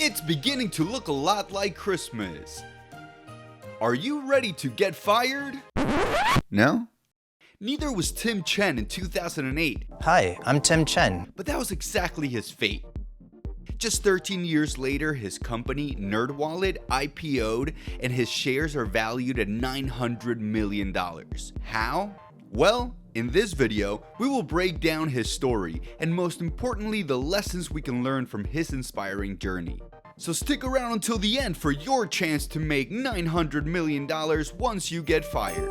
It's beginning to look a lot like Christmas. Are you ready to get fired? No? Neither was Tim Chen in 2008. Hi, I'm Tim Chen. But that was exactly his fate. Just 13 years later, his company, Nerdwallet, IPO'd, and his shares are valued at $900 million. How? Well, in this video, we will break down his story, and most importantly, the lessons we can learn from his inspiring journey. So stick around until the end for your chance to make $900 million once you get fired.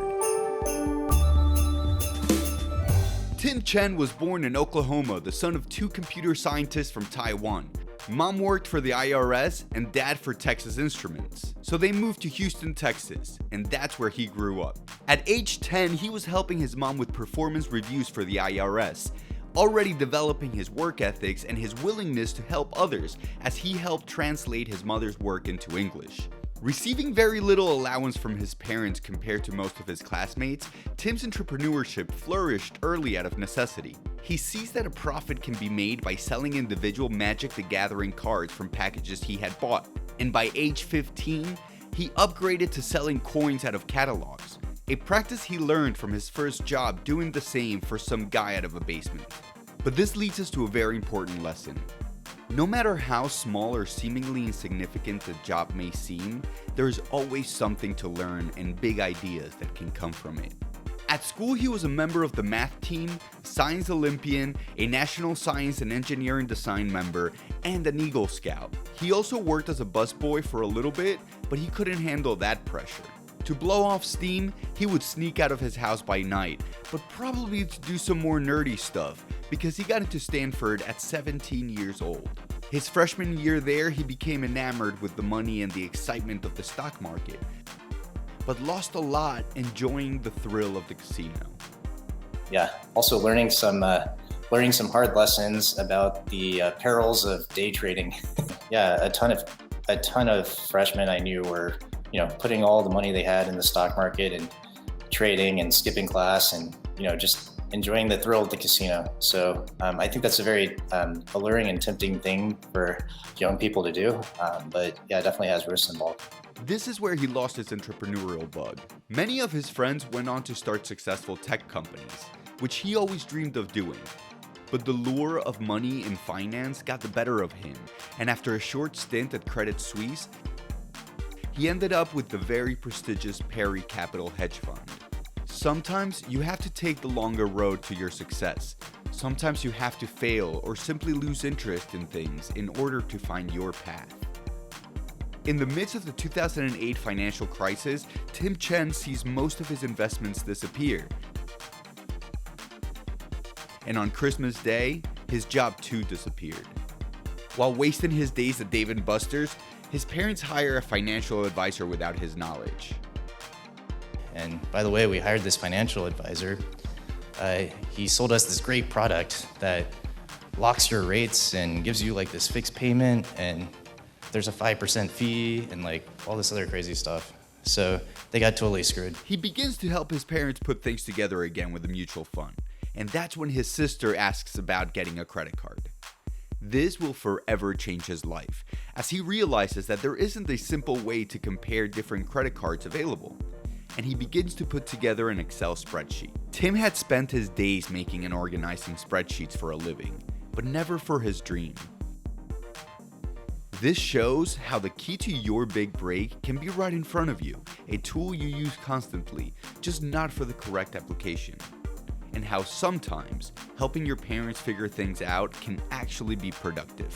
Tim Chen was born in Oklahoma, the son of two computer scientists from Taiwan. Mom worked for the IRS and dad for Texas Instruments. So they moved to Houston, Texas, and that's where he grew up. At age 10, he was helping his mom with performance reviews for the IRS, already developing his work ethics and his willingness to help others as he helped translate his mother's work into English. Receiving very little allowance from his parents compared to most of his classmates, Tim's entrepreneurship flourished early out of necessity. He sees that a profit can be made by selling individual Magic the Gathering cards from packages he had bought, and by age 15, he upgraded to selling coins out of catalogs, a practice he learned from his first job doing the same for some guy out of a basement. But this leads us to a very important lesson. No matter how small or seemingly insignificant the job may seem, there is always something to learn and big ideas that can come from it. At school, he was a member of the math team, Science Olympian, a National Science and Engineering Design member, and an Eagle Scout. He also worked as a busboy for a little bit, but he couldn't handle that pressure. To blow off steam, he would sneak out of his house by night, but probably to do some more nerdy stuff, because he got into Stanford at 17 years old. His freshman year there, he became enamored with the money and the excitement of the stock market, but lost a lot enjoying the thrill of the casino. Yeah, also learning some hard lessons about the perils of day trading. Yeah, a ton of freshmen I knew were, putting all the money they had in the stock market and trading and skipping class and, just enjoying the thrill of the casino. So I think that's a very alluring and tempting thing for young people to do. But yeah, it definitely has risks involved. This is where he lost his entrepreneurial bug. Many of his friends went on to start successful tech companies, which he always dreamed of doing. But the lure of money and finance got the better of him, and after a short stint at Credit Suisse, he ended up with the very prestigious Perry Capital hedge fund. Sometimes you have to take the longer road to your success. Sometimes you have to fail or simply lose interest in things in order to find your path. In the midst of the 2008 financial crisis, Tim Chen sees most of his investments disappear. And on Christmas Day, his job too disappeared. While wasting his days at Dave & Buster's, his parents hire a financial advisor without his knowledge. And by the way, we hired this financial advisor. He sold us this great product that locks your rates and gives you like this fixed payment, and there's a 5% fee and like all this other crazy stuff. So they got totally screwed. He begins to help his parents put things together again with a mutual fund. And that's when his sister asks about getting a credit card. This will forever change his life, as he realizes that there isn't a simple way to compare different credit cards available. And he begins to put together an Excel spreadsheet. Tim had spent his days making and organizing spreadsheets for a living, but never for his dream. This shows how the key to your big break can be right in front of you, a tool you use constantly, just not for the correct application. And how sometimes helping your parents figure things out can actually be productive.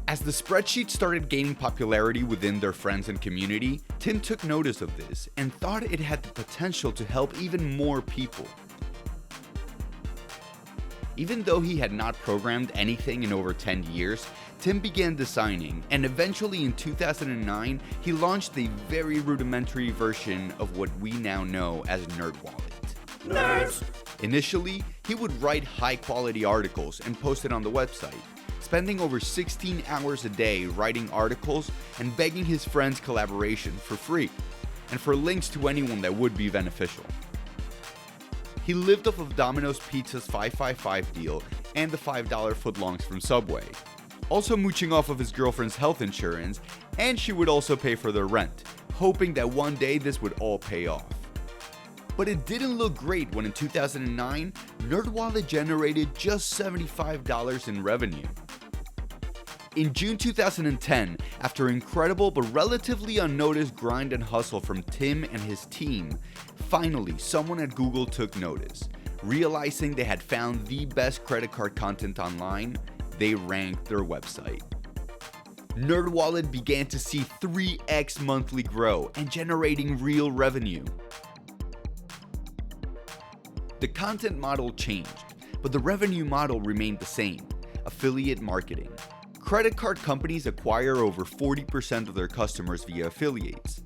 As the spreadsheet started gaining popularity within their friends and community, Tim took notice of this and thought it had the potential to help even more people. Even though he had not programmed anything in over 10 years, Tim began designing, and eventually in 2009, he launched a very rudimentary version of what we now know as Nerdwallet. Nerds! Initially, he would write high-quality articles and post it on the website, spending over 16 hours a day writing articles and begging his friends' collaboration for free, and for links to anyone that would be beneficial. He lived off of Domino's Pizza's 555 deal and the $5 footlongs from Subway. also mooching off of his girlfriend's health insurance, and she would also pay for their rent, hoping that one day this would all pay off. But it didn't look great when in 2009, Nerdwallet generated just $75 in revenue. In June 2010, after incredible but relatively unnoticed grind and hustle from Tim and his team, finally someone at Google took notice. Realizing they had found the best credit card content online, they ranked their website. Nerdwallet began to see 3x monthly grow and generating real revenue. The content model changed, but the revenue model remained the same: affiliate marketing. Credit card companies acquire over 40% of their customers via affiliates,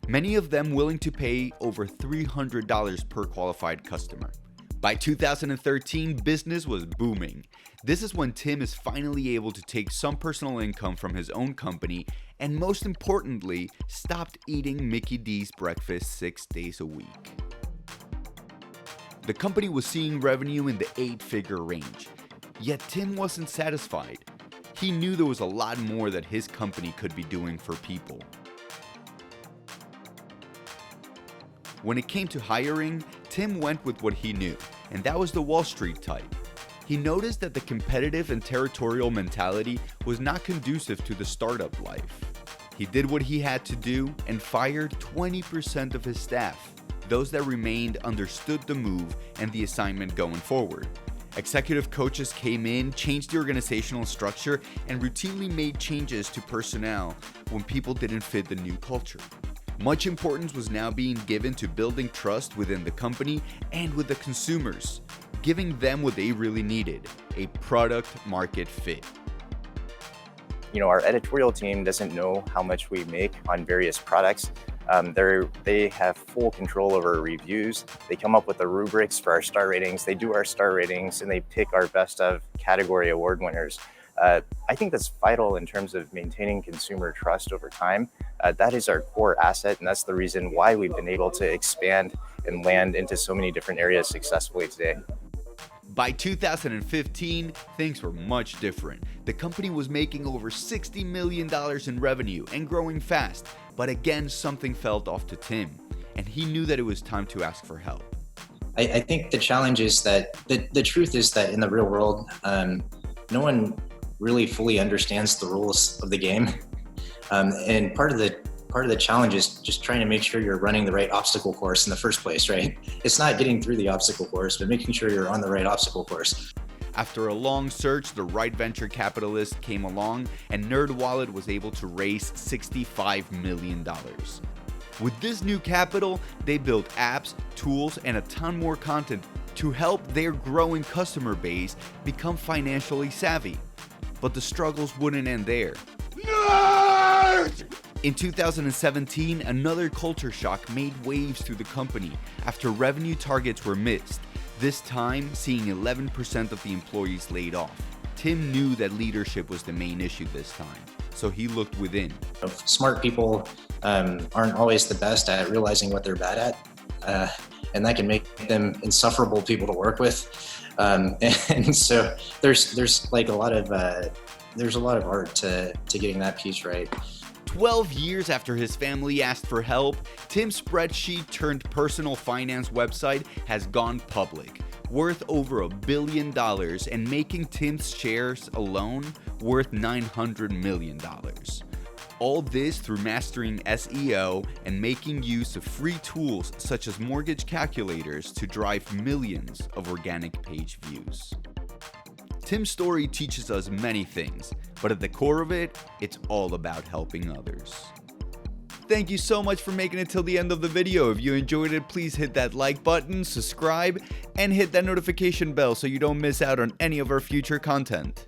many of them willing to pay over $300 per qualified customer. By 2013, business was booming. This is when Tim is finally able to take some personal income from his own company and, most importantly, stopped eating Mickey D's breakfast 6 days a week. The company was seeing revenue in the 8-figure range, yet Tim wasn't satisfied. He knew there was a lot more that his company could be doing for people. When it came to hiring, Tim went with what he knew, and that was the Wall Street type. He noticed that the competitive and territorial mentality was not conducive to the startup life. He did what he had to do and fired 20% of his staff. Those that remained understood the move and the assignment going forward. Executive coaches came in, changed the organizational structure, and routinely made changes to personnel when people didn't fit the new culture. Much importance was now being given to building trust within the company and with the consumers, giving them what they really needed: a product market fit. Our editorial team doesn't know how much we make on various products. They have full control over reviews. They come up with the rubrics for our star ratings. They do our star ratings, and they pick our best of category award winners. I think that's vital in terms of maintaining consumer trust over time. That is our core asset, and that's the reason why we've been able to expand and land into so many different areas successfully today. By 2015, things were much different. The company was making over $60 million in revenue and growing fast, but again, something felt off to Tim, and he knew that it was time to ask for help. I think the challenge is that the truth is that in the real world, no one really fully understands the rules of the game. And part of the challenge is just trying to make sure you're running the right obstacle course in the first place, right? It's not getting through the obstacle course, but making sure you're on the right obstacle course. After a long search, the right venture capitalist came along, and Nerdwallet was able to raise $65 million. With this new capital, they built apps, tools, and a ton more content to help their growing customer base become financially savvy. But the struggles wouldn't end there. Nerd! In 2017, another culture shock made waves through the company after revenue targets were missed, this time seeing 11% of the employees laid off. Tim knew that leadership was the main issue this time, so he looked within. Smart people aren't always the best at realizing what they're bad at, and that can make them insufferable people to work with. And so there's like a lot of art to getting that piece right. 12 years after his family asked for help, Tim's spreadsheet turned personal finance website has gone public, worth over $1 billion and making Tim's shares alone worth $900 million. All this through mastering SEO and making use of free tools such as mortgage calculators to drive millions of organic page views. Tim's story teaches us many things, but at the core of it, it's all about helping others. Thank you so much for making it till the end of the video. If you enjoyed it, please hit that like button, subscribe, and hit that notification bell so you don't miss out on any of our future content.